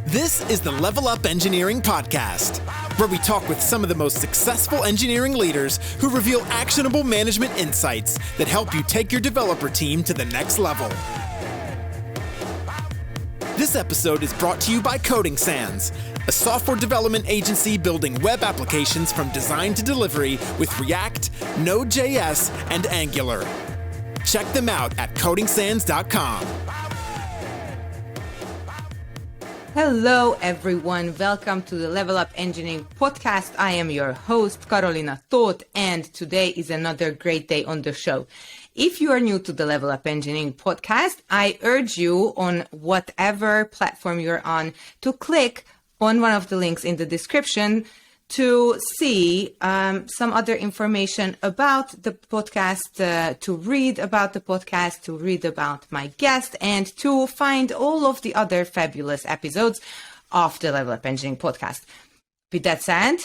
This is the Level Up Engineering Podcast, where we talk with some of the most successful engineering leaders who reveal actionable management insights that help you take your developer team to the next level. This episode is brought to you by Coding Sans, a software development agency building web applications from design to delivery with React, Node.js, and Angular. Check them out at codingsans.com. Hello, everyone. Welcome to the Level Up Engineering Podcast. I am your host, Carolina Toth, and today is another great day on the show. If you are new to the Level Up Engineering Podcast, I urge you on whatever platform you're on to click on one of the links in the description to see some other information about the podcast, to read about the podcast, to read about my guest, and to find all of the other fabulous episodes of the Level Up Engineering Podcast. With that said,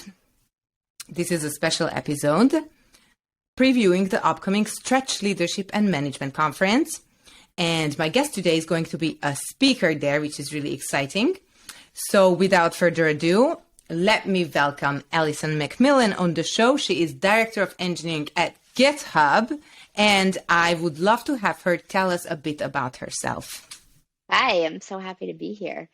this is a special episode previewing the upcoming Stretch Leadership and Management Conference. And my guest today is going to be a speaker there, which is really exciting. So without further ado, let me welcome Alison Macmillan on the show. She is Director of Engineering at GitHub, and I would love to have her tell us a bit about herself. Hi, I'm so happy to be here.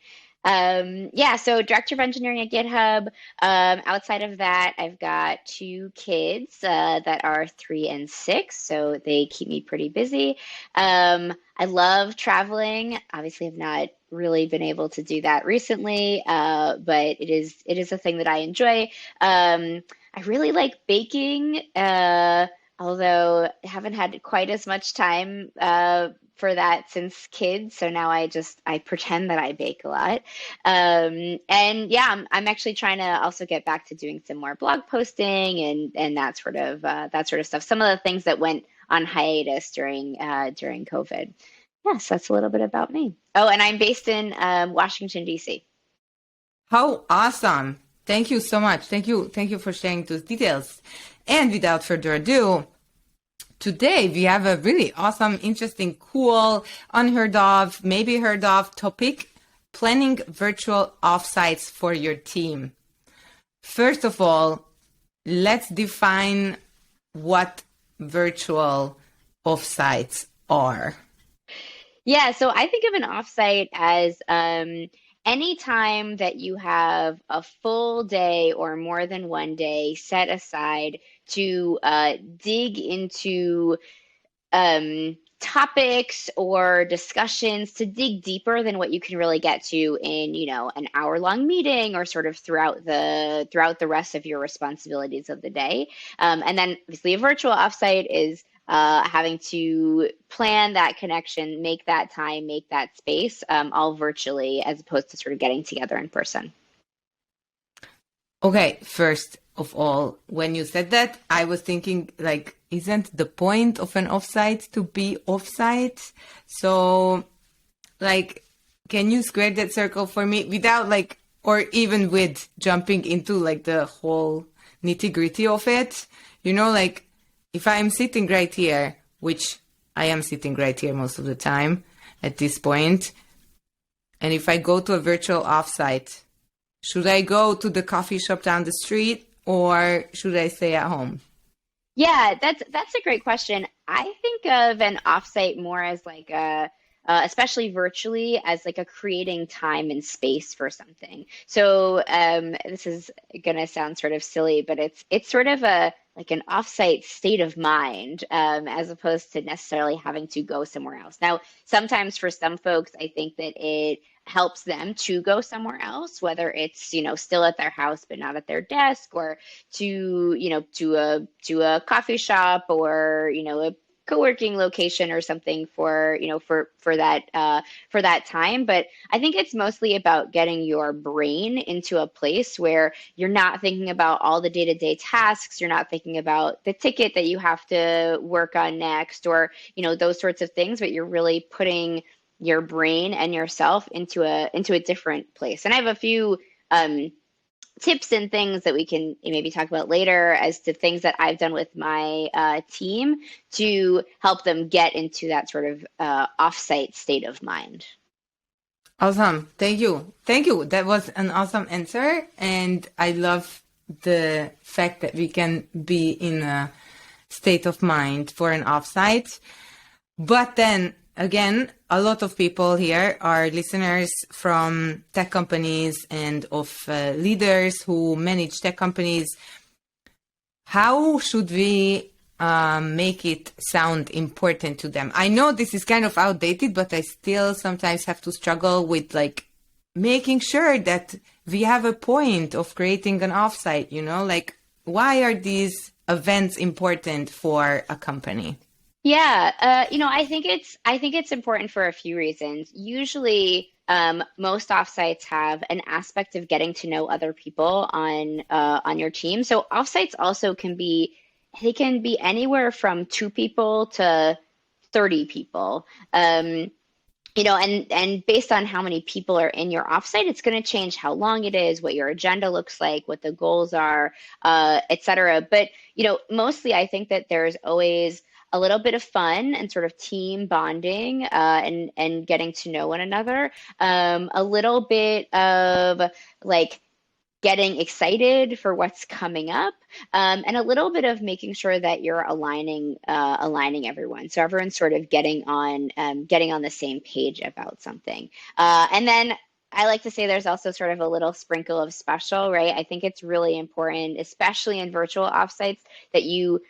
So Director of Engineering at GitHub. Outside of that, I've got two kids that are 3 and 6, so they keep me pretty busy. I love traveling. Obviously, I've not really been able to do that recently, but it is a thing that I enjoy. I really like baking, although I haven't had quite as much time for that since kids. So now I pretend that I bake a lot. I'm actually trying to also get back to doing some more blog posting and that sort of stuff. Some of the things that went on hiatus during COVID. Yes, that's a little bit about me. Oh, and I'm based in Washington, D.C. How awesome. Thank you so much. Thank you for sharing those details. And without further ado, today we have a really awesome, interesting, cool, unheard of, maybe heard of topic, planning virtual offsites for your team. First of all, let's define what virtual offsites are. Yeah, so I think of an offsite as any time that you have a full day or more than one day set aside to dig into topics or discussions, to dig deeper than what you can really get to in, an hour-long meeting or sort of throughout the rest of your responsibilities of the day. And then obviously a virtual offsite is having to plan that connection, make that time, make that space, all virtually, as opposed to sort of getting together in person. Okay, first of all, when you said that, I was thinking, isn't the point of an offsite to be offsite? So, can you square that circle for me without, or even with jumping into, the whole nitty-gritty of it? If I'm sitting right here, which I am sitting right here most of the time at this point, and if I go to a virtual offsite, should I go to the coffee shop down the street or should I stay at home? Yeah, that's a great question. I think of an offsite more as especially virtually, as a creating time and space for something. So this is gonna sound sort of silly, but it's sort of an offsite state of mind, as opposed to necessarily having to go somewhere else. Now, sometimes for some folks, I think that it helps them to go somewhere else, whether it's, still at their house, but not at their desk, or to a coffee shop, or, a co-working location or something for that time. But I think it's mostly about getting your brain into a place where you're not thinking about all the day-to-day tasks. You're not thinking about the ticket that you have to work on next, or, those sorts of things, but you're really putting your brain and yourself into a different place. And I have a few tips and things that we can maybe talk about later as to things that I've done with my team to help them get into that sort of offsite state of mind. Awesome. Thank you. Thank you. That was an awesome answer. And I love the fact that we can be in a state of mind for an offsite. But then again, a lot of people here are listeners from tech companies and of leaders who manage tech companies. How should we make it sound important to them? I know this is kind of outdated, but I still sometimes have to struggle with like making sure that we have a point of creating an offsite, like why are these events important for a company? Yeah, I think it's important for a few reasons. Usually, most offsites have an aspect of getting to know other people on your team. So offsites also they can be anywhere from 2 people to 30 people. And based on how many people are in your offsite, it's going to change how long it is, what your agenda looks like, what the goals are, et cetera. But, mostly I think that there's always a little bit of fun and sort of team bonding and getting to know one another. A little bit of like getting excited for what's coming up, and a little bit of making sure that you're aligning everyone, so everyone's sort of getting on the same page about something. And then I like to say there's also sort of a little sprinkle of special, right? I think it's really important, especially in virtual offsites, that you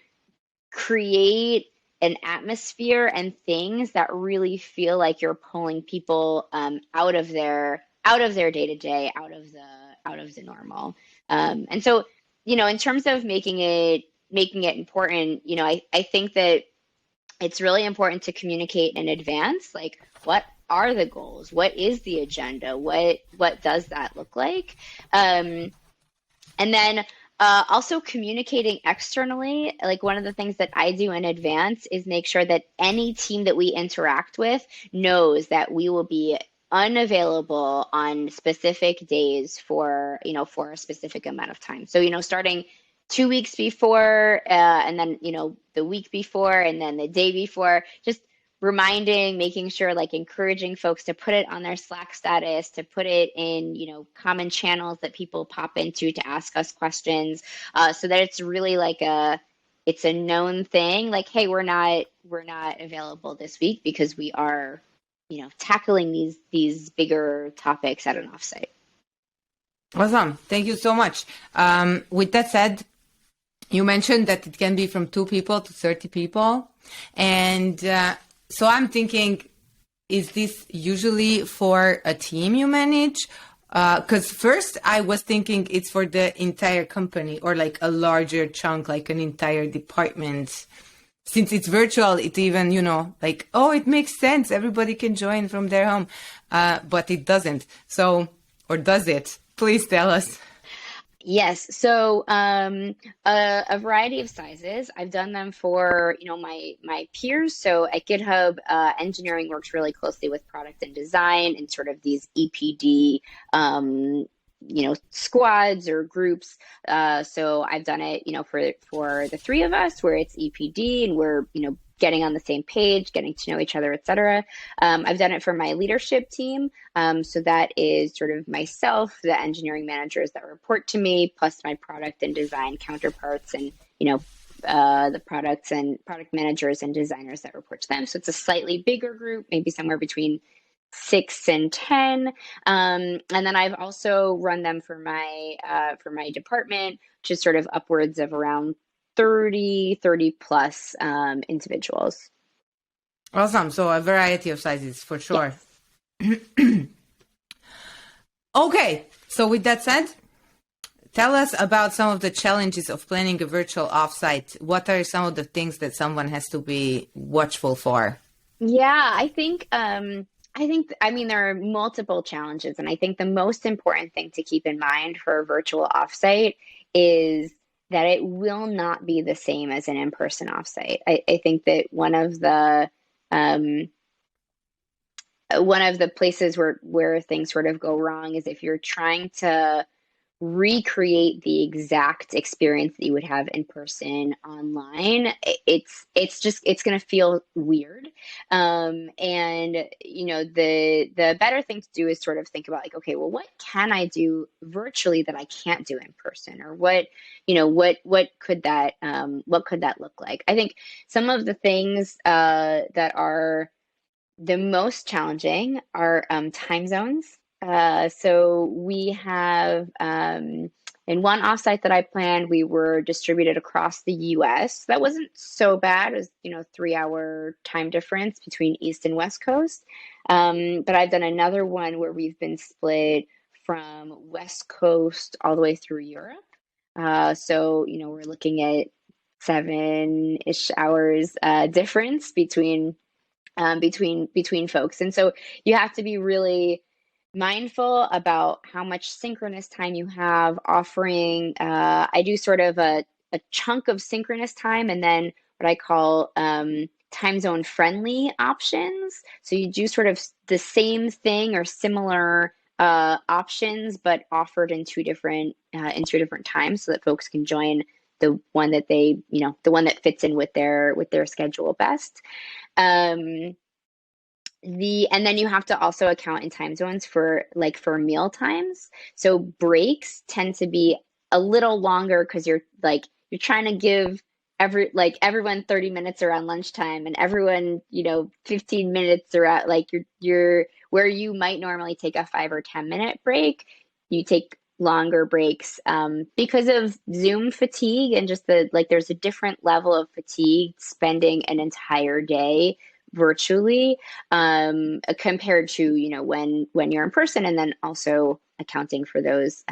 create an atmosphere and things that really feel like you're pulling people out of their day to day, out of the normal. And so, in terms of making it important, I think that it's really important to communicate in advance, like what are the goals? What is the agenda? What does that look like? And then also communicating externally, like one of the things that I do in advance is make sure that any team that we interact with knows that we will be unavailable on specific days for a specific amount of time. So, starting 2 weeks before, and then, the week before, and then the day before, just reminding, making sure, like encouraging folks to put it on their Slack status, to put it in, common channels that people pop into to ask us questions, so that it's really like it's a known thing. Like, hey, we're not available this week because we are, tackling these bigger topics at an offsite. Awesome. Thank you so much. With that said, you mentioned that it can be from 2 people to 30 people. And so I'm thinking, is this usually for a team you manage? Because first I was thinking it's for the entire company or like a larger chunk, like an entire department. Since it's virtual, it even, like, oh, it makes sense. Everybody can join from their home. But it doesn't. So, or does it? Please tell us. Yes. So a variety of sizes. I've done them for, my peers. So at GitHub, engineering works really closely with product and design and sort of these EPD, squads or groups. So I've done it, for the 3 of us where it's EPD and we're, getting on the same page, getting to know each other, et cetera. I've done it for my leadership team. So that is sort of myself, the engineering managers that report to me, plus my product and design counterparts and, the products and product managers and designers that report to them. So it's a slightly bigger group, maybe somewhere between 6 and 10. And then I've also run them for my department, which is sort of upwards of around 30 plus individuals. Awesome. So a variety of sizes for sure. Yes. Okay. So with that said, tell us about some of the challenges of planning a virtual offsite. What are some of the things that someone has to be watchful for? Yeah, I think, there are multiple challenges, and I think the most important thing to keep in mind for a virtual offsite is that it will not be the same as an in-person offsite. I think that one of the places where things sort of go wrong is if you're trying to recreate the exact experience that you would have in person online. It's going to feel weird. And the better thing to do is sort of think about like, okay, well, what can I do virtually that I can't do in person, or what could that look like? I think some of the things that are the most challenging are time zones. So we have in one offsite that I planned, we were distributed across the US. That wasn't so bad. It was, 3-hour time difference between East and West Coast. But I've done another one where we've been split from West Coast all the way through Europe. So, we're looking at 7-ish hours difference between folks. And so you have to be really mindful about how much synchronous time you have. Offering, I do sort of a chunk of synchronous time and then what I call time zone friendly options. So you do sort of the same thing or similar options, but offered in two different times so that folks can join the one that the one that fits in with their schedule best. And then you have to also account in time zones for meal times. So breaks tend to be a little longer because you're trying to give everyone 30 minutes around lunchtime and everyone 15 minutes around you're where you might normally take a 5 or 10-minute break, you take longer breaks because of Zoom fatigue and just there's a different level of fatigue spending an entire day virtually compared to when you're in person, and then also accounting for those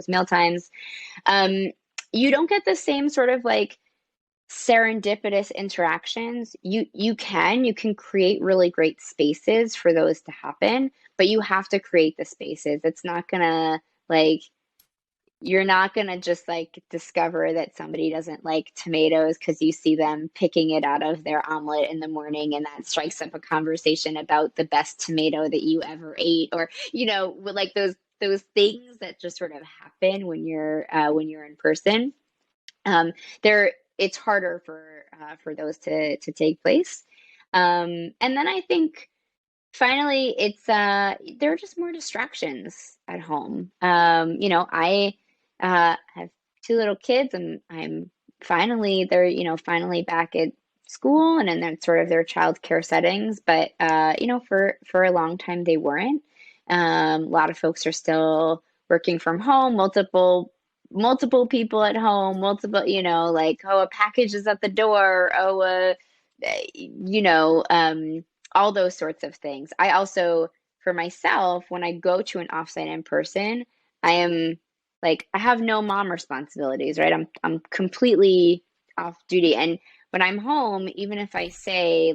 meal times. You don't get the same sort of serendipitous interactions. You can create really great spaces for those to happen, but you have to create the spaces. It's not gonna you're not going to just discover that somebody doesn't like tomatoes because you see them picking it out of their omelet in the morning, and that strikes up a conversation about the best tomato that you ever ate, or those things that just sort of happen when you're in person. It's harder for those to take place. And then I think finally it's there are just more distractions at home. I have 2 little kids, and I'm finally finally back at school and in sort of their childcare settings. But for a long time they weren't. A lot of folks are still working from home, multiple people at home, a package is at the door, all those sorts of things. I also, for myself, when I go to an offsite in person, I am I have no mom responsibilities, right? I'm completely off duty. And when I'm home, even if I say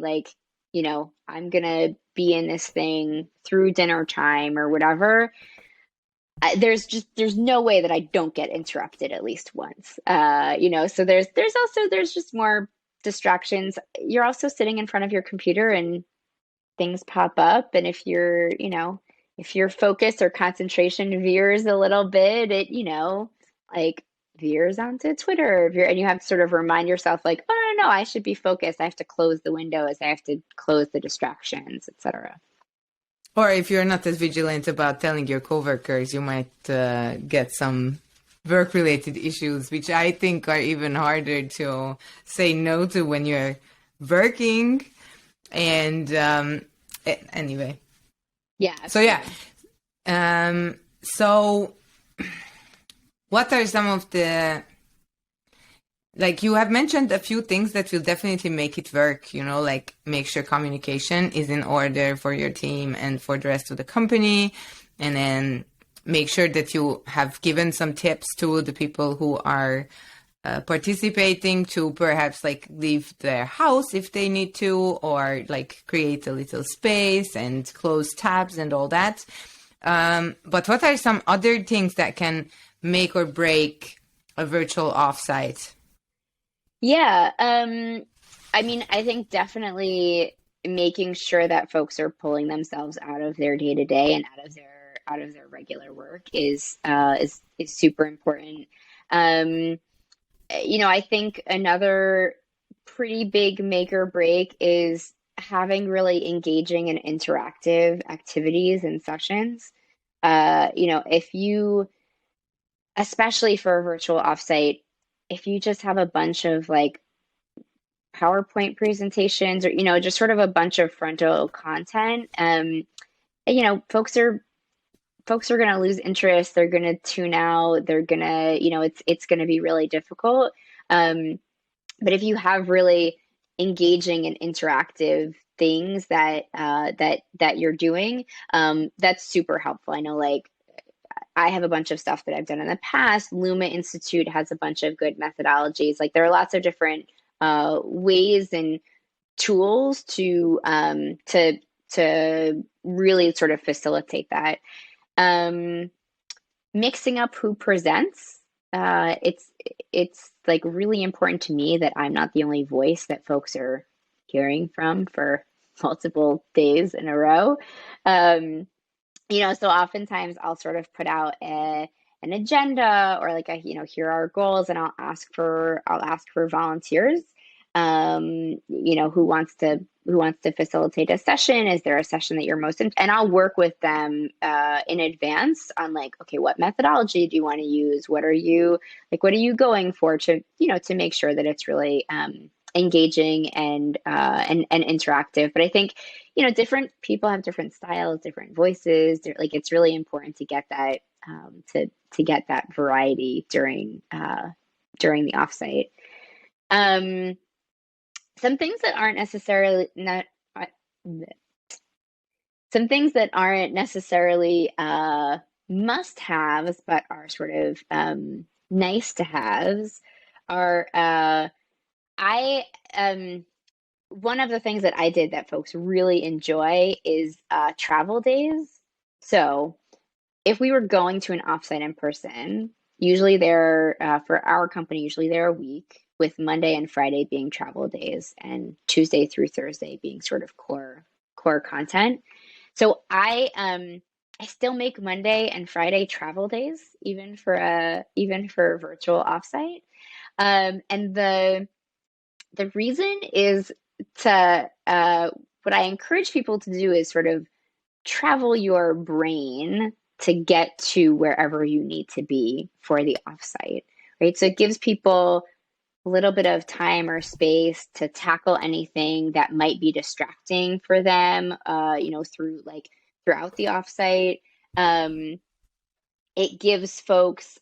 I'm gonna be in this thing through dinner time or whatever, there's no way that I don't get interrupted at least once. So there's just more distractions. You're also sitting in front of your computer and things pop up, and if your focus or concentration veers a little bit, it veers onto Twitter, and you have to sort of remind yourself oh no, I should be focused. I have to close the windows, I have to close the distractions, etc. Or if you're not as vigilant about telling your coworkers, you might get some work-related issues, which I think are even harder to say no to when you're working. And anyway. Yeah. Absolutely. So what are some of the, you have mentioned a few things that will definitely make it work, make sure communication is in order for your team and for the rest of the company. And then make sure that you have given some tips to the people who are participating to perhaps leave their house if they need to, or create a little space and close tabs and all that. But what are some other things that can make or break a virtual offsite? Yeah. I think definitely making sure that folks are pulling themselves out of their day to day and out of their regular work is super important. Um, I think another pretty big make or break is having really engaging and interactive activities and sessions. If you, especially for a virtual offsite, if you just have a bunch of like PowerPoint presentations or, just sort of a bunch of frontal content, folks are going to lose interest. They're going to tune out. They're going to, it's going to be really difficult. But if you have really engaging and interactive things that you're doing, that's super helpful. I know, like, I have a bunch of stuff that I've done in the past. Luma Institute has a bunch of good methodologies. Like, there are lots of different ways and tools to really sort of facilitate that. Mixing up who presents. It's like really important to me that I'm not the only voice that folks are hearing from for multiple days in a row. So oftentimes I'll sort of put out an agenda or like here are our goals, and I'll ask for volunteers. Who wants to facilitate a session? Is there a session that you're most in? And I'll work with them in advance on like, okay, what methodology do you want to use? What are you going for to make sure that it's really engaging and interactive. But I think, different people have different styles, different voices. Like, it's really important to get that to get that variety during the offsite. Some things that aren't necessarily must-haves, but are sort of nice to haves are one of the things that I did that folks really enjoy is travel days. So if we were going to an offsite in person, usually for our company, usually they're a week, with Monday and Friday being travel days and Tuesday through Thursday being sort of core content. So I still make Monday and Friday travel days, even for a virtual offsite. And the reason is what I encourage people to do is sort of travel your brain to get to wherever you need to be for the offsite, right? So it gives people a little bit of time or space to tackle anything that might be distracting for them, throughout the offsite. It gives folks,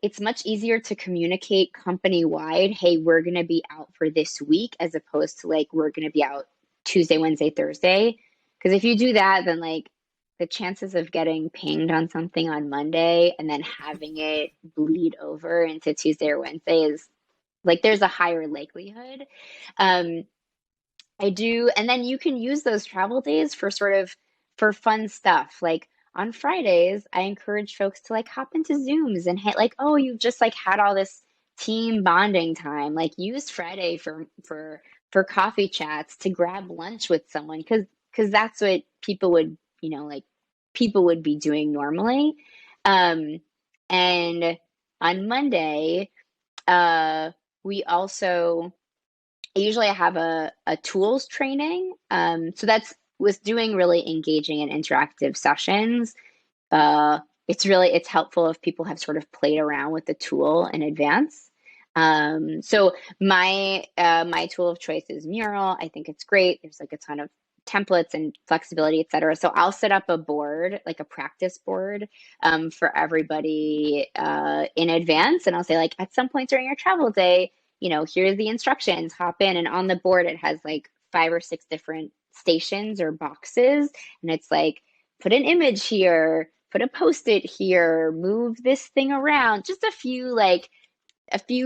it's much easier to communicate company-wide, hey, we're going to be out for this week, as opposed to like, we're going to be out Tuesday, Wednesday, Thursday. Because if you do that, then like the chances of getting pinged on something on Monday and then having it bleed over into Tuesday or Wednesday is like, there's a higher likelihood. I do. And then you can use those travel days for for fun stuff. Like on Fridays, I encourage folks to like hop into Zooms and hit like, oh, you've just like had all this team bonding time. Like, use Friday for coffee chats, to grab lunch with someone, because that's what people would, people would be doing normally. And on Monday, usually I have a tools training. So that's with doing really engaging and interactive sessions. It's helpful if people have sort of played around with the tool in advance. So my tool of choice is Mural. I think it's great. There's like a ton of templates and flexibility, et cetera. So I'll set up a board, like a practice board, for everybody in advance. And I'll say, like, at some point during your travel day, here's the instructions, hop in. And on the board, it has like 5 or 6 different stations or boxes. And it's like, put an image here, put a Post-it here, move this thing around, just a few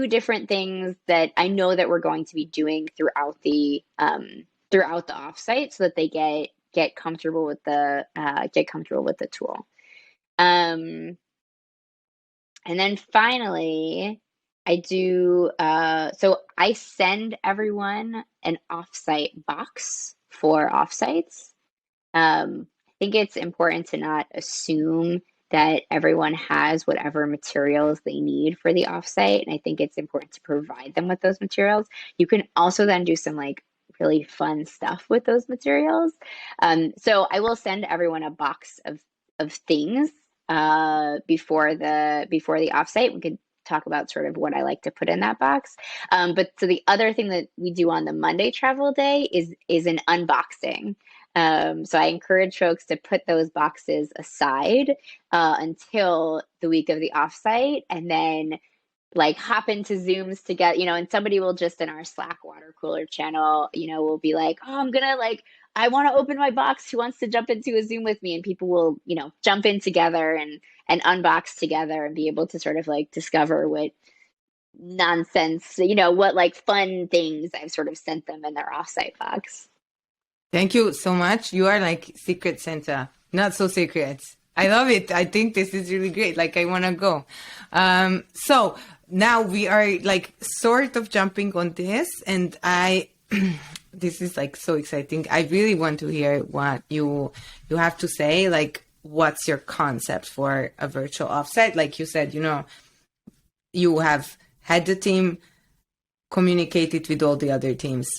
different things that I know that we're going to be doing throughout the offsite, so that they get comfortable with the tool. And then finally, I do so I send everyone an offsite box for offsites. I think it's important to not assume that everyone has whatever materials they need for the offsite. And I think it's important to provide them with those materials. You can also then do some like really fun stuff with those materials. So I will send everyone a box of things before the offsite. We could talk about sort of what I like to put in that box. But so the other thing that we do on the Monday travel day is an unboxing. So I encourage folks to put those boxes aside until the week of the offsite, and then like hop into Zooms to get, and somebody will just in our Slack water cooler channel, will be like, oh, I want to open my box. Who wants to jump into a Zoom with me? And people will, jump in together and unbox together and be able to sort of like discover what nonsense, what like fun things I've sort of sent them in their offsite box. Thank you so much. You are like Secret Santa, not so secret. I love it. I think this is really great. Like, I want to go. So now we are like sort of jumping on this, and this is like so exciting. I really want to hear what you have to say. Like, what's your concept for a virtual offsite? Like you said, you have had the team communicate it with all the other teams.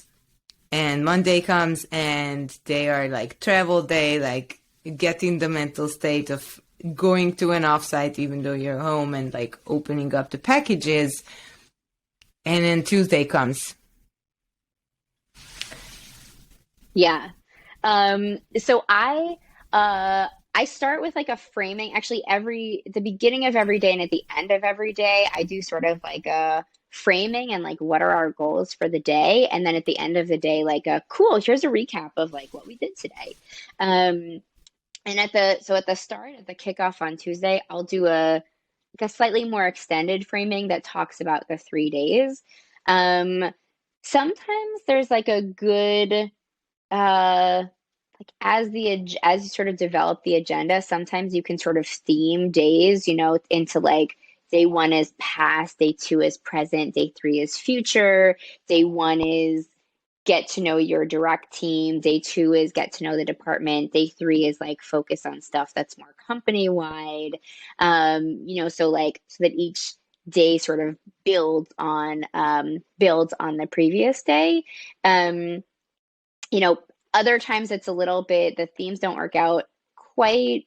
And Monday comes and they are like travel day, like getting the mental state of going to an offsite even though you're home and like opening up the packages. And then Tuesday comes. Yeah. So I start with like a framing. Actually, at the beginning of every day and at the end of every day, I do sort of like a framing and like what are our goals for the day, and then at the end of the day, like cool, here's a recap of like what we did today. And at the start, at the kickoff on Tuesday, I'll do a slightly more extended framing that talks about the 3 days. Sometimes there's like a good like as you sort of develop the agenda, sometimes you can sort of theme days, into like day 1 is past, day 2 is present, day 3 is future, day 1 is get to know your direct team, day 2 is get to know the department, day 3 is like focus on stuff that's more company wide. So that each day sort of builds on the previous day. Other times it's a little bit, the themes don't work out quite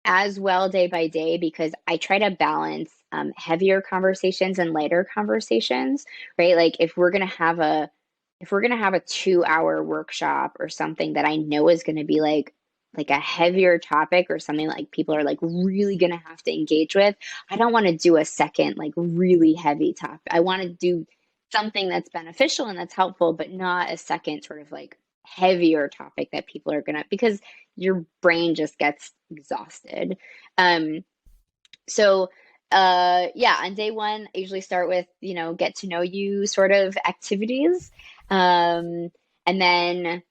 as well day by day because I try to balance heavier conversations and lighter conversations, right? Like if we're gonna have a 2-hour workshop or something that I know is gonna be like a heavier topic or something like people are like really gonna have to engage with, I don't want to do a second like really heavy topic. I want to do something that's beneficial and that's helpful, but not a second sort of like heavier topic that people are gonna, because your brain just gets exhausted. On day 1, I usually start with, get to know you sort of activities. And then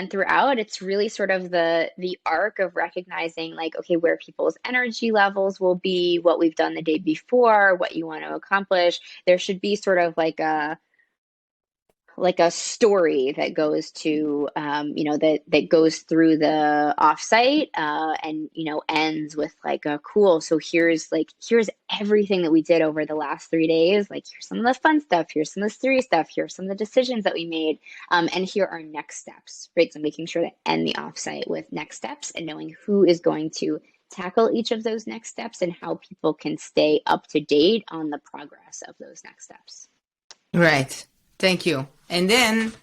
throughout, it's really sort of the arc of recognizing like, okay, where people's energy levels will be, what we've done the day before, what you want to accomplish. There should be sort of like a story that goes to, that goes through the offsite, and, ends with like a cool. So here's everything that we did over the last 3 days. Like, here's some of the fun stuff. Here's some of the serious stuff. Here's some of the decisions that we made. And here are next steps, right? So making sure to end the offsite with next steps and knowing who is going to tackle each of those next steps and how people can stay up to date on the progress of those next steps. Right. Thank you. And then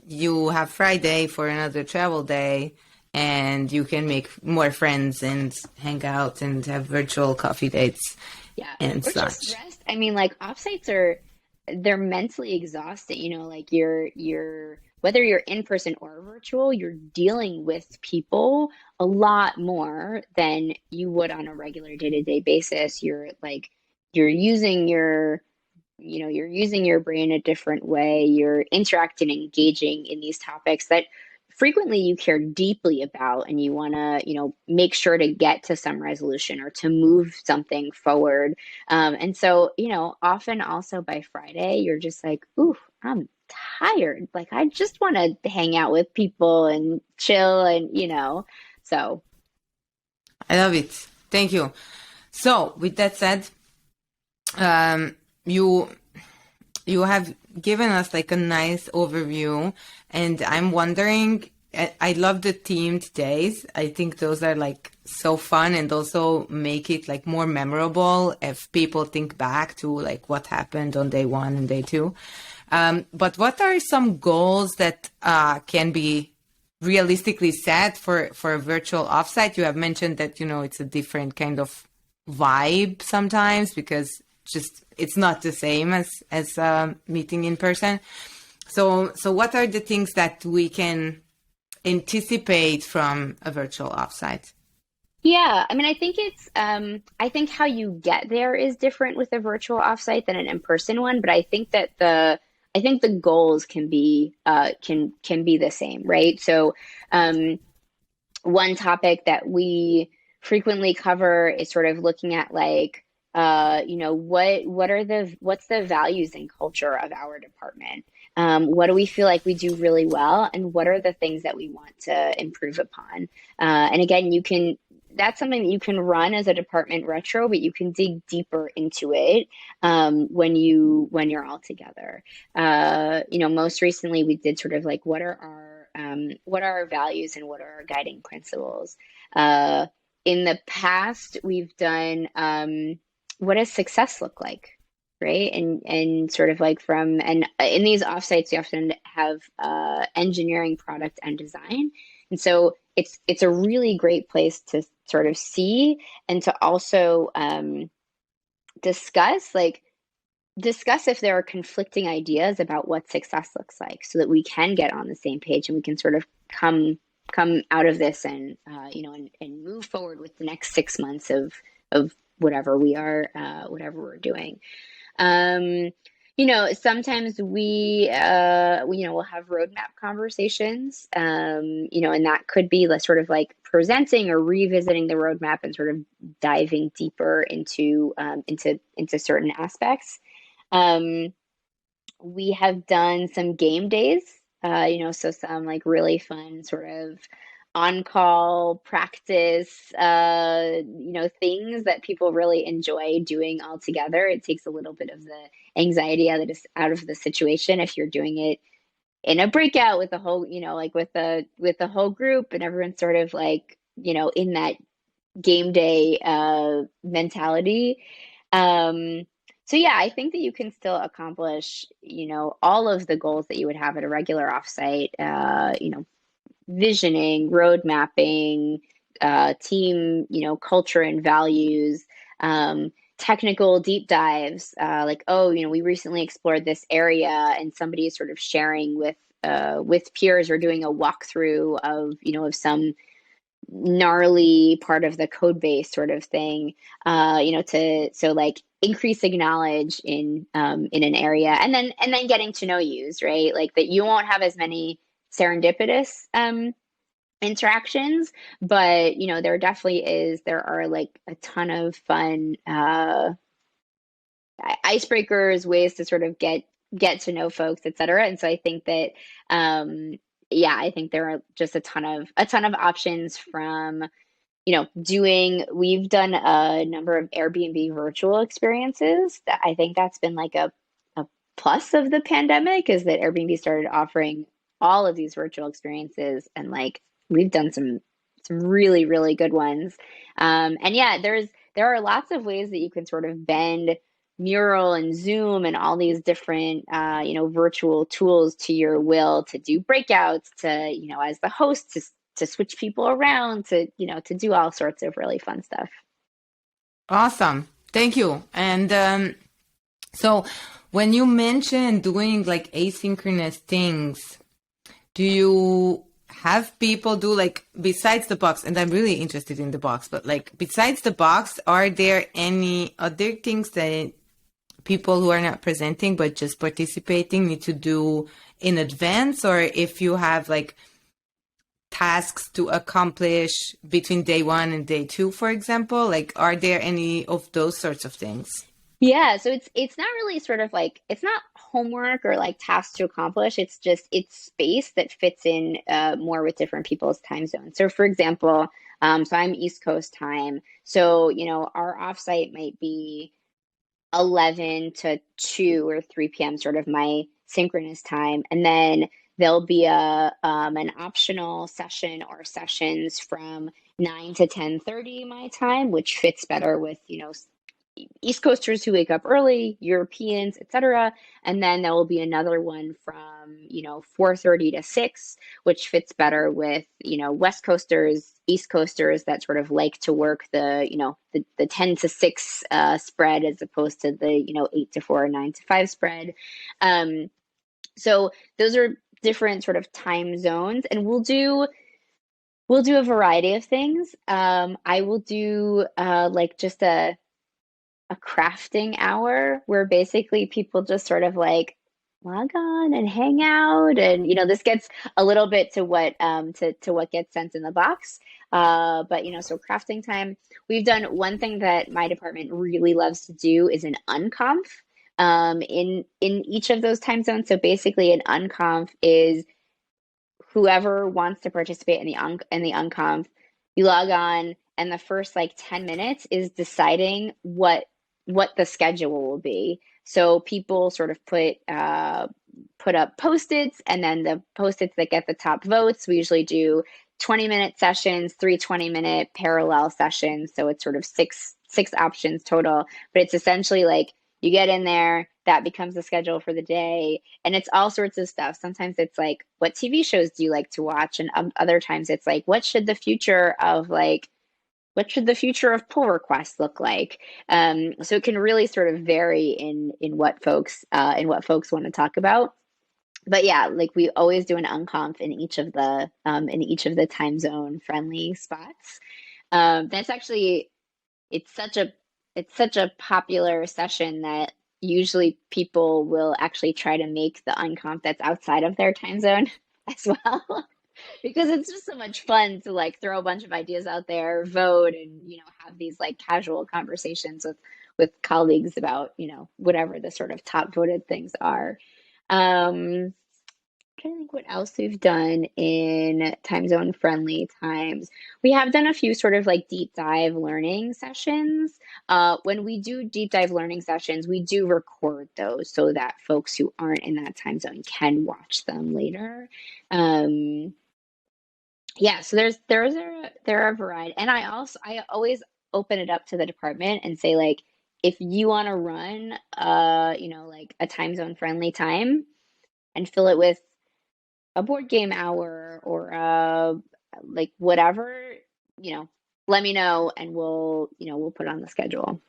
you have Friday for another travel day, and you can make more friends and hang out and have virtual coffee dates. Yeah, and or such. Just rest. I mean, like offsites they're mentally exhausting. Like you're whether you're in person or virtual, you're dealing with people a lot more than you would on a regular day-to-day basis. You're using you're using your brain a different way. You're interacting and engaging in these topics that frequently you care deeply about, and you want to, make sure to get to some resolution or to move something forward. And so, often also by Friday, you're just like, ooh, I'm tired. Like, I just want to hang out with people and chill and, so. I love it. Thank you. So with that said, you have given us like a nice overview, and I'm wondering, I love the themed days. I think those are like so fun and also make it like more memorable if people think back to like what happened on day 1 and day 2. But what are some goals that can be realistically set for a virtual offsite? You have mentioned that, it's a different kind of vibe sometimes because just it's not the same as meeting in person. So what are the things that we can anticipate from a virtual offsite? Yeah, I mean, I think I think how you get there is different with a virtual offsite than an in-person one, but I think that the goals can be the same, right? So, one topic that we frequently cover is sort of looking at like, what's the values and culture of our department? What do we feel like we do really well, and what are the things that we want to improve upon? And again, that's something that you can run as a department retro, but you can dig deeper into it when you're all together. Most recently we did sort of like what are our values and what are our guiding principles. In the past, we've done what does success look like, right? And sort of like and in these offsites, you often have engineering, product, and design. And so it's a really great place to sort of see and to also discuss if there are conflicting ideas about what success looks like, so that we can get on the same page and we can sort of come out of this and and move forward with the next 6 months of whatever we're doing. Sometimes we'll have roadmap conversations, and that could be sort of like presenting or revisiting the roadmap and sort of diving deeper into certain aspects. We have done some game days, so some like really fun sort of on-call practice, things that people really enjoy doing all together. It takes a little bit of the anxiety out of the situation if you're doing it in a breakout with the whole, with the whole group and everyone's sort of like, in that game day mentality. So yeah, I think that you can still accomplish, all of the goals that you would have at a regular offsite, visioning, road mapping, team, culture and values, technical deep dives, we recently explored this area and somebody is sort of sharing with peers or doing a walkthrough of some gnarly part of the code base sort of thing, increasing knowledge in an area and then getting to know yous, right? Like that you won't have as many serendipitous interactions, but there are like a ton of fun icebreakers, ways to sort of get to know folks, etc. And so I think that I think there are just a ton of options from we've done a number of Airbnb virtual experiences. That I think that's been like a plus of the pandemic, is that Airbnb started offering all of these virtual experiences, and like we've done some really, really good ones. There are lots of ways that you can sort of bend Mural and Zoom and all these different virtual tools to your will, to do breakouts, to as the host to switch people around, to do all sorts of really fun stuff. Awesome. Thank you. And so when you mention doing like asynchronous things, do you have people do like besides the box? And I'm really interested in the box, but like besides the box, are there any other things that people who are not presenting but just participating need to do in advance? Or if you have like tasks to accomplish between day 1 and day 2, for example, like are there any of those sorts of things? Yeah, so it's not really sort of like, it's not homework or like tasks to accomplish. It's just it's space that fits in more with different people's time zones. So for example, so I'm East Coast time. So, our offsite might be 11 to 2 or 3 p.m., sort of my synchronous time. And then there'll be an optional session or sessions from 9 to 10:30 my time, which fits better with, East Coasters who wake up early, Europeans, etc. And then there will be another one from, 4:30 to 6, which fits better with, West Coasters, East Coasters that sort of like to work the 10 to 6 spread as opposed to the, 8 to 4 or 9 to 5 spread. So those are different sort of time zones, and we'll do a variety of things. I will do like just a crafting hour where basically people just sort of like log on and hang out, and this gets a little bit to what to what gets sent in the box, but so crafting time. We've done one thing that my department really loves to do is an unconf in each of those time zones. So basically an unconf is whoever wants to participate in the unconf, you log on, and the first like 10 minutes is deciding what the schedule will be. So people sort of put up post-its, and then the post-its that get the top votes, we usually do 20-minute sessions, 3 20-minute parallel sessions. So it's sort of six options total, but it's essentially like you get in there, that becomes the schedule for the day. And it's all sorts of stuff. Sometimes it's like, what TV shows do you like to watch? And other times it's like, what should the future of pull requests look like? So it can really sort of vary in what folks want to talk about. But yeah, like we always do an unconf in each of the time zone friendly spots. That's actually, it's such a popular session that usually people will actually try to make the unconf that's outside of their time zone as well. Because it's just so much fun to like throw a bunch of ideas out there, vote, and have these like casual conversations with colleagues about whatever the sort of top voted things are. I'm trying to think what else we've done in time zone friendly times. We have done a few sort of like deep dive learning sessions. When we do deep dive learning sessions, we do record those so that folks who aren't in that time zone can watch them later. Yeah, so there are a variety, and I always open it up to the department and say like, if you want to run like a time zone friendly time and fill it with a board game hour or like whatever, let me know, and we'll put it on the schedule.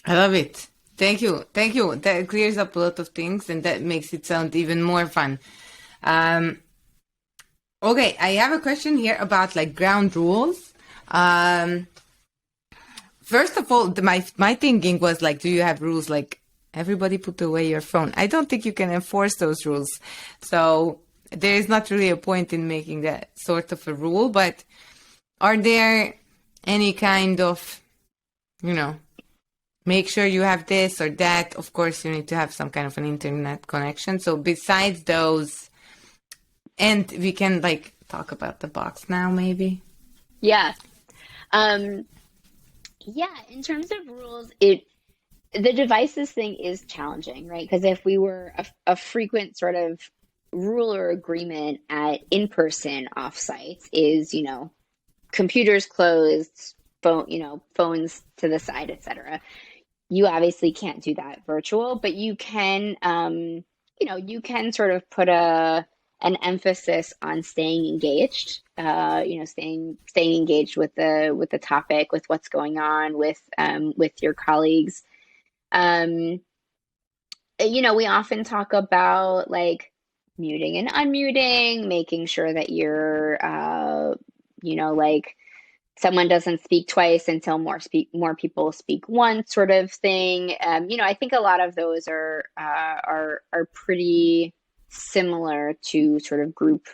I love it. Thank you. That clears up a lot of things, and that makes it sound even more fun. Okay, I have a question here about like ground rules. First of all, my thinking was like, do you have rules like everybody put away your phone? I don't think you can enforce those rules. So there is not really a point in making that sort of a rule, but are there any kind of, make sure you have this or that? Of course, you need to have some kind of an internet connection. So besides those, and we can like talk about the box now, maybe. Yeah. Yeah, in terms of rules, the devices thing is challenging, right? Because if we were a frequent sort of rule or agreement at in-person offsites is, computers closed, phones to the side, etc. You obviously can't do that virtual, but you can, you can sort of put an emphasis on staying engaged, staying engaged with the topic, with what's going on, with your colleagues. We often talk about like muting and unmuting, making sure that you're, like someone doesn't speak twice until more people speak once, sort of thing. I think a lot of those are pretty similar to sort of group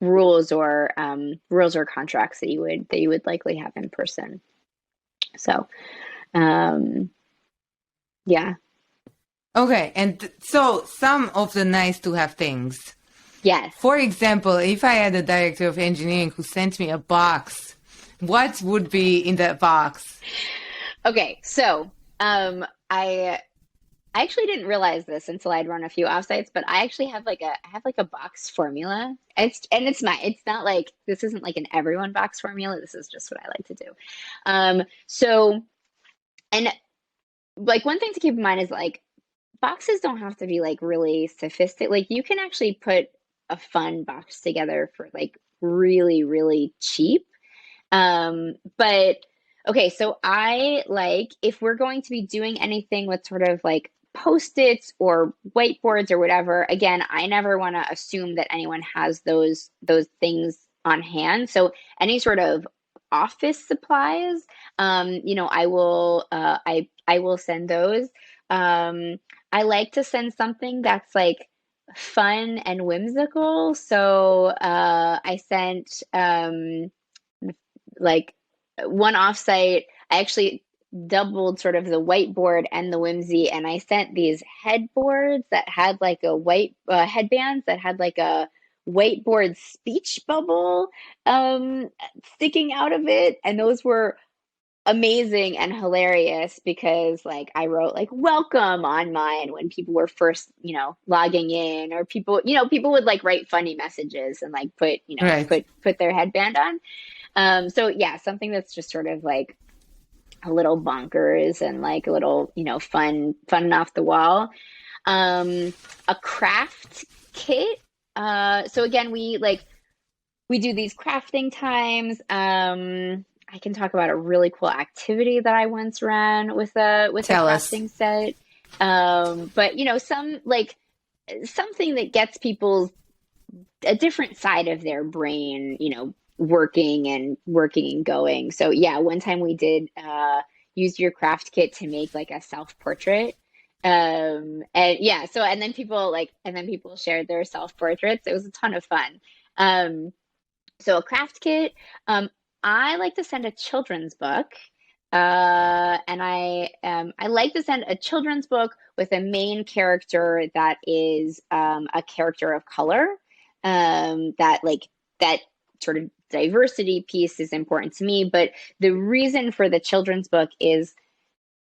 rules or contracts that you would likely have in person. So, yeah. Okay, and so some of the nice to have things. Yes. For example, if I had a director of engineering who sent me a box, what would be in that box? Okay, so I actually didn't realize this until I'd run a few offsites, but I actually have a box formula. It's not like this isn't like an everyone box formula. This is just what I like to do. So and like one thing to keep in mind is like boxes don't have to be like really sophisticated. Like you can actually put a fun box together for like really, really cheap. But okay, so I like if we're going to be doing anything with sort of like post-its or whiteboards or whatever, again, I never want to assume that anyone has those things on hand. So any sort of office supplies, I will send those. Um, I like to send something that's like fun and whimsical. So I sent like one offsite, I actually doubled sort of the whiteboard and the whimsy, and I sent these headboards that had like a white headbands that had like a whiteboard speech bubble um, sticking out of it, and those were amazing and hilarious because like I wrote like welcome on mine when people were first, logging in, or people would like write funny messages and like put, Right. put their headband on. So yeah, something that's just sort of like a little bonkers and like a little, fun and off the wall. A craft kit. So again, we do these crafting times. I can talk about a really cool activity that I once ran with a Tell us. crafting set. But something that gets people a different side of their brain, working and going. So yeah, one time we did use your craft kit to make like a self-portrait. And yeah, so and then people shared their self-portraits. It was a ton of fun. So a craft kit. I like to send a children's book. And I like to send a children's book with a main character that is a character of color. That sort of diversity piece is important to me. But the reason for the children's book is,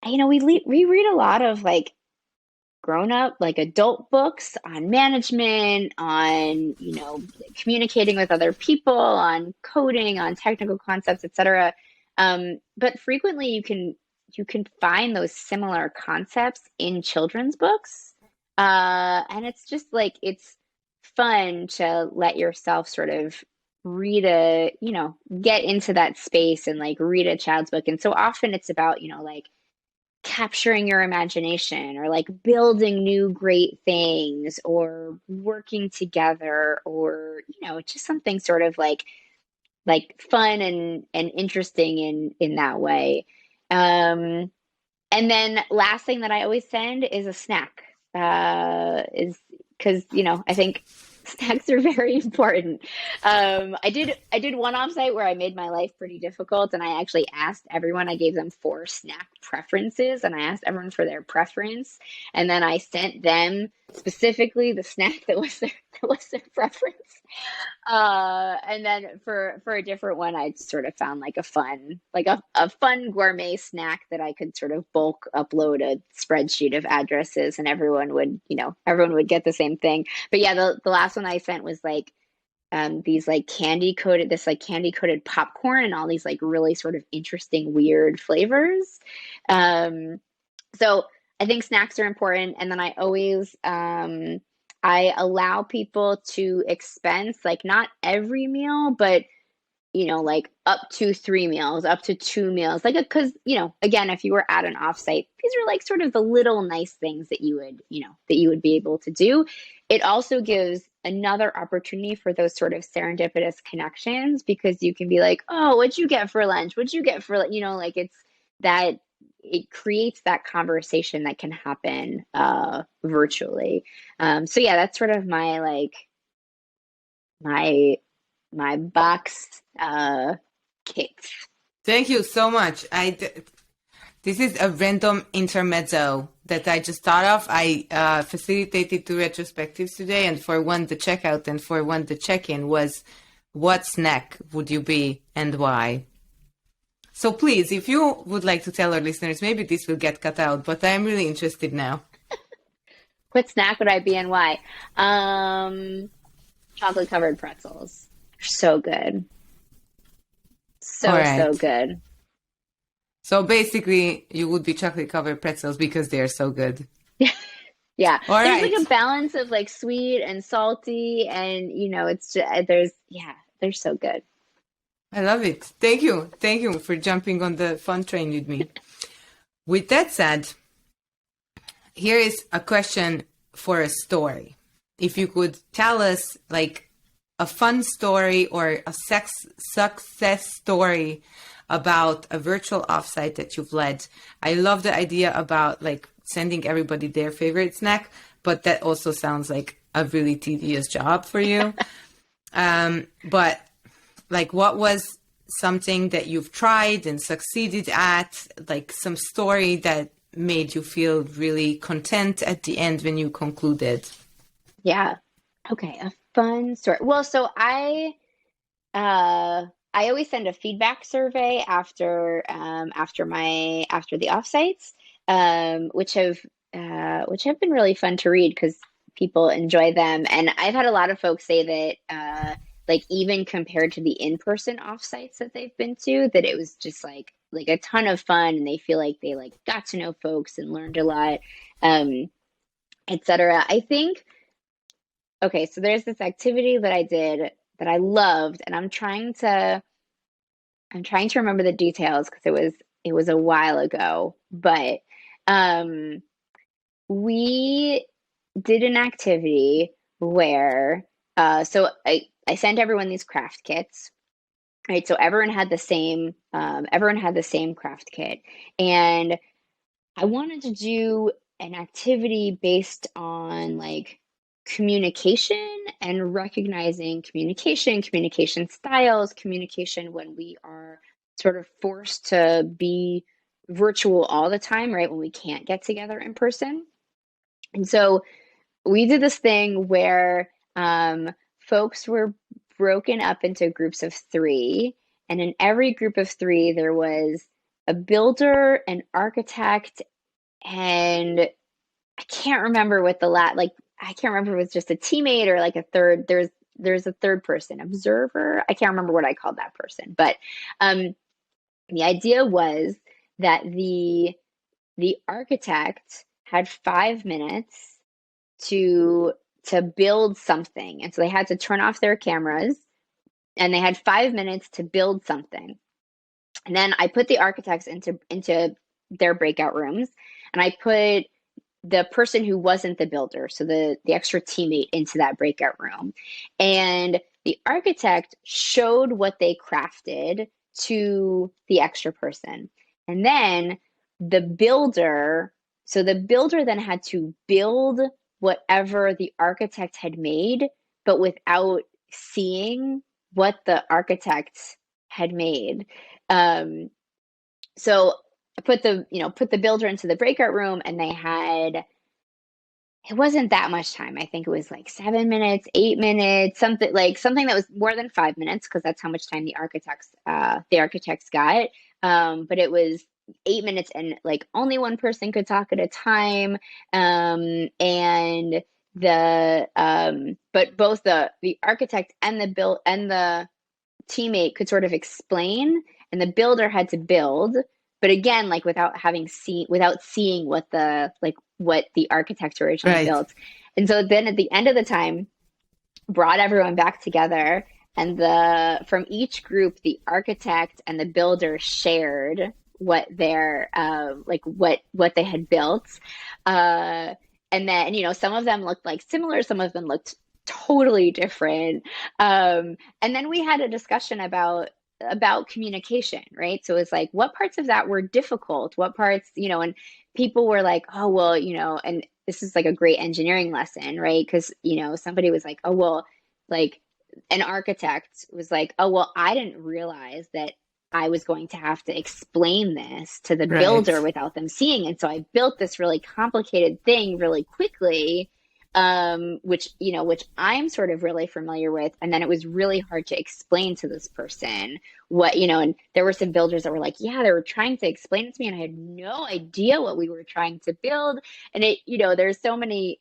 we read a lot of like grown up, like adult books on management, on, communicating with other people, on coding, on technical concepts, etc. But frequently you can find those similar concepts in children's books. And it's just like it's fun to let yourself sort of get into that space and like read a child's book. And so often it's about, like capturing your imagination or like building new great things or working together or just something sort of like fun and interesting in that way. And then last thing that I always send is a snack. Is because I think snacks are very important. I did one offsite where I made my life pretty difficult, and I actually asked everyone. I gave them 4 snack preferences, and I asked everyone for their preference, and then I sent them specifically the snack that was their preference. And then for a different one, I sort of found like a fun gourmet snack that I could sort of bulk upload a spreadsheet of addresses, and everyone would get the same thing. But yeah, the last one I sent was like these like candy coated popcorn and all these like really sort of interesting weird flavors. So I think snacks are important, and then I allow people to expense like not every meal, but like up to 3 meals, up to 2 meals, like because again, if you were at an offsite, these are like sort of the little nice things that you would be able to do. It also gives another opportunity for those sort of serendipitous connections because you can be like, oh, what'd you get for lunch? What'd you get for like it's that it creates that conversation that can happen virtually. So yeah, that's sort of my box kit. Thank you so much. This is a random intermezzo that I just thought of. I facilitated two retrospectives today, and for one, the checkout, and for one, the check-in was, what snack would you be and why? So please, if you would like to tell our listeners, maybe this will get cut out, but I'm really interested now. What snack would I be and why? Chocolate covered pretzels. They're so good. So good. So basically, you would be chocolate covered pretzels because they are so good. Yeah. All There's right. like a balance of like sweet and salty, and it's just, they're so good. I love it. Thank you. Thank you for jumping on the fun train with me. With that said, here is a question for a story. If you could tell us like a fun story or a success story about a virtual offsite that you've led. I love the idea about like sending everybody their favorite snack, but that also sounds like a really tedious job for you. But like, what was something that you've tried and succeeded at, like some story that made you feel really content at the end when you concluded? Yeah. Okay. A fun story. Well, so I always send a feedback survey after the offsites, which have been really fun to read because people enjoy them. And I've had a lot of folks say that like even compared to the in-person offsites that they've been to, that it was just like a ton of fun, and they feel like they like got to know folks and learned a lot, etc. I think. Okay, so there's this activity that I did that I loved, and I'm trying to remember the details because it was a while ago, but we did an activity where so I sent everyone these craft kits, right? So everyone had the same craft kit, and I wanted to do an activity based on like communication and recognizing communication styles, communication when we are sort of forced to be virtual all the time, right? When we can't get together in person. And so we did this thing where folks were broken up into groups of three. And in every group of three, there was a builder, an architect, and I can't remember what I can't remember if it was just a teammate or like a third. There's a third person, observer. I can't remember what I called that person. But the idea was that the architect had 5 minutes to build something. And so they had to turn off their cameras, and they had 5 minutes to build something. And then I put the architects into their breakout rooms, and I put the person who wasn't the builder, so the extra teammate, into that breakout room. And the architect showed what they crafted to the extra person. And then the builder then had to build whatever the architect had made, but without seeing what the architect had made. So I put the builder into the breakout room, and it wasn't that much time. I think it was like 7 minutes, 8 minutes, something that was more than 5 minutes, because that's how much time the architects got. But it was 8 minutes, and like only one person could talk at a time. And but both the architect and the teammate could sort of explain, and the builder had to build, but again, like without seeing what the architect originally built. And so then at the end of the time, brought everyone back together, and from each group, the architect and the builder shared what their what they had built. And then, some of them looked like similar, some of them looked totally different. And then we had a discussion about communication, right? So it's like, what parts of that were difficult? What parts, and people were like, oh, well, and this is like a great engineering lesson, right? Because, somebody was like, oh, well, like an architect was like, oh, well, I didn't realize that I was going to have to explain this to the Right. builder without them seeing. And so I built this really complicated thing really quickly, which I'm sort of really familiar with. And then it was really hard to explain to this person and there were some builders that were like, yeah, they were trying to explain it to me and I had no idea what we were trying to build. And there's so many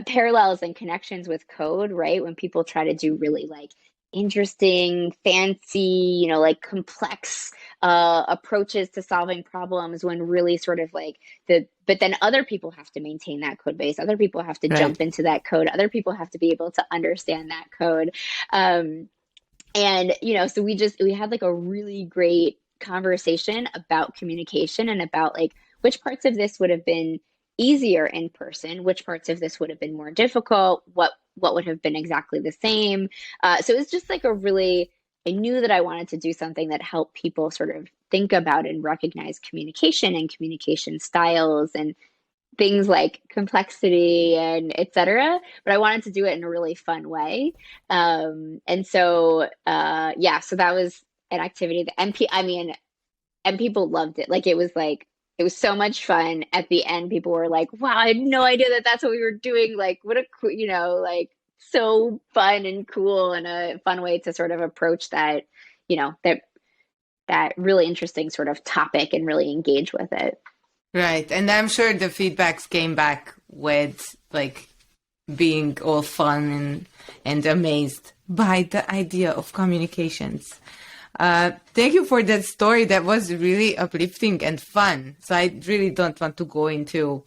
parallels and connections with code, right? When people try to do really like interesting, fancy, like complex approaches to solving problems, when really sort of like but then other people have to maintain that code base. Other people have to jump into that code. Other people have to be able to understand that code. So we had like a really great conversation about communication and about like which parts of this would have been easier in person, which parts of this would have been more difficult, what would have been exactly the same. So it was just like I knew that I wanted to do something that helped people sort of think about and recognize communication and communication styles and things like complexity and et cetera. But I wanted to do it in a really fun way. So that was an activity that and people loved it. It was so much fun. At the end, people were like, wow, I had no idea that that's what we were doing. Like, what a cool, so fun and cool and a fun way to sort of approach that, that really interesting sort of topic and really engage with it. Right. And I'm sure the feedbacks came back with like being all fun and amazed by the idea of communications. Thank you for that story. That was really uplifting and fun. So I really don't want to go into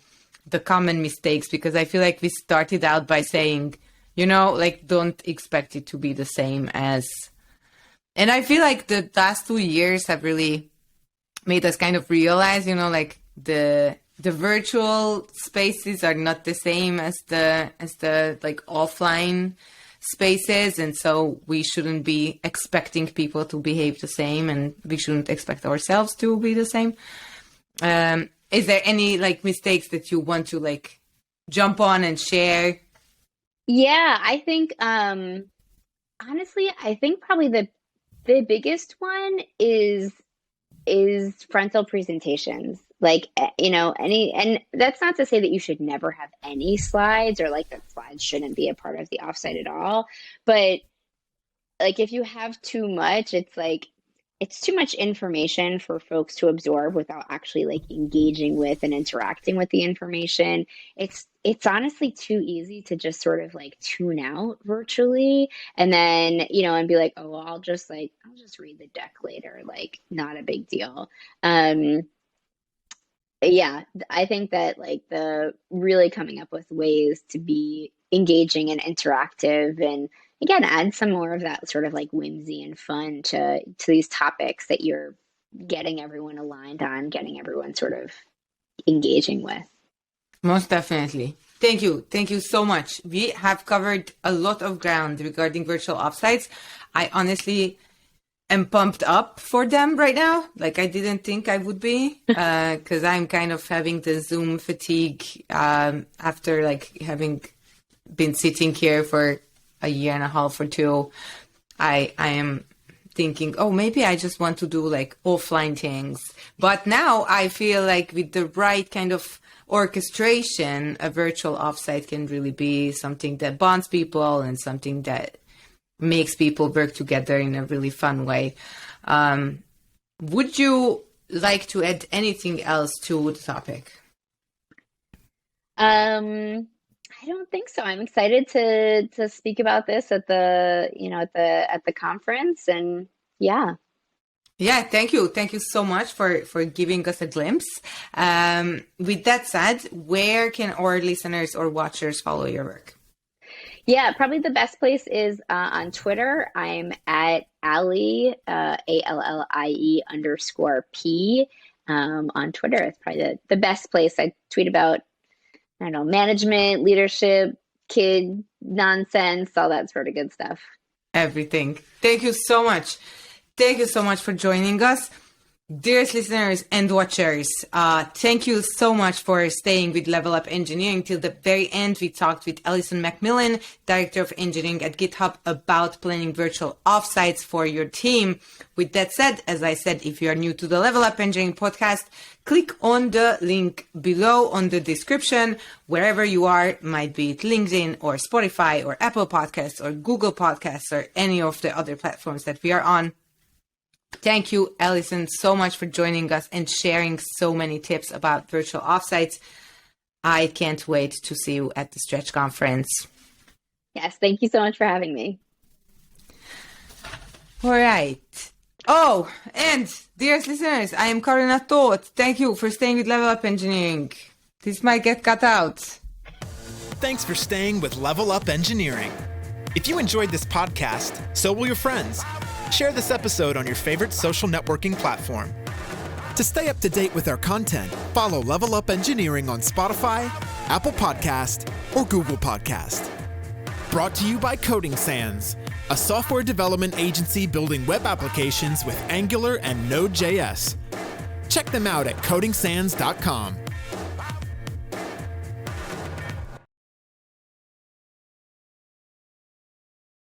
the common mistakes because I feel like we started out by saying, don't expect it to be the same as. And I feel like the last 2 years have really made us kind of realize, the virtual spaces are not the same as the like offline spaces, and so we shouldn't be expecting people to behave the same, and we shouldn't expect ourselves to be the same. Is there any like mistakes that you want to like jump on and share? Yeah, I think honestly, I think probably the biggest one is frontal presentations. And that's not to say that you should never have any slides or like that slides shouldn't be a part of the offsite at all. But like if you have too much, it's too much information for folks to absorb without actually like engaging with and interacting with the information. It's honestly too easy to just sort of like tune out virtually and then, and be like, oh, well, I'll just read the deck later. Like not a big deal. Yeah, I think that like the really coming up with ways to be engaging and interactive and again, add some more of that sort of like whimsy and fun to these topics that you're getting everyone aligned on, getting everyone sort of engaging with. Most definitely. Thank you. Thank you so much. We have covered a lot of ground regarding virtual offsites. I honestly am pumped up for them right now. Like I didn't think I would be, because I'm kind of having the Zoom fatigue after like having been sitting here for a year and a half or two. I am thinking, oh, maybe I just want to do like offline things. But now I feel like with the right kind of orchestration, a virtual offsite can really be something that bonds people and something that makes people work together in a really fun way. Would you like to add anything else to the topic? I don't think so. I'm excited to speak about this at the conference, and yeah. Yeah, thank you. Thank you so much for giving us a glimpse. With that said, where can our listeners or watchers follow your work? Yeah, probably the best place is on Twitter. I'm at Allie, ALLIE _P on Twitter. It's probably the best place. I tweet about, I don't know, management, leadership, kid nonsense, all that sort of good stuff. Everything. Thank you so much. Thank you so much for joining us. Dearest listeners and watchers, thank you so much for staying with Level Up Engineering till the very end. We talked with Alison Macmillan, Director of Engineering at GitHub, about planning virtual offsites for your team. With that said, as I said, if you are new to the Level Up Engineering podcast, click on the link below on the description, wherever you are, might be it LinkedIn or Spotify or Apple Podcasts or Google Podcasts or any of the other platforms that we are on. Thank you, Allison, so much for joining us and sharing so many tips about virtual offsites. I can't wait to see you at the Stretch Conference. Yes, thank you so much for having me. All right. Oh, and dearest listeners, I am Karolina Toth. Thank you for staying with Level Up Engineering. This might get cut out. Thanks for staying with Level Up Engineering. If you enjoyed this podcast, so will your friends. Share this episode on your favorite social networking platform. To stay up to date with our content, follow Level Up Engineering on Spotify, Apple Podcast, or Google Podcast. Brought to you by Coding Sans, a software development agency building web applications with Angular and Node.js. Check them out at codingsans.com.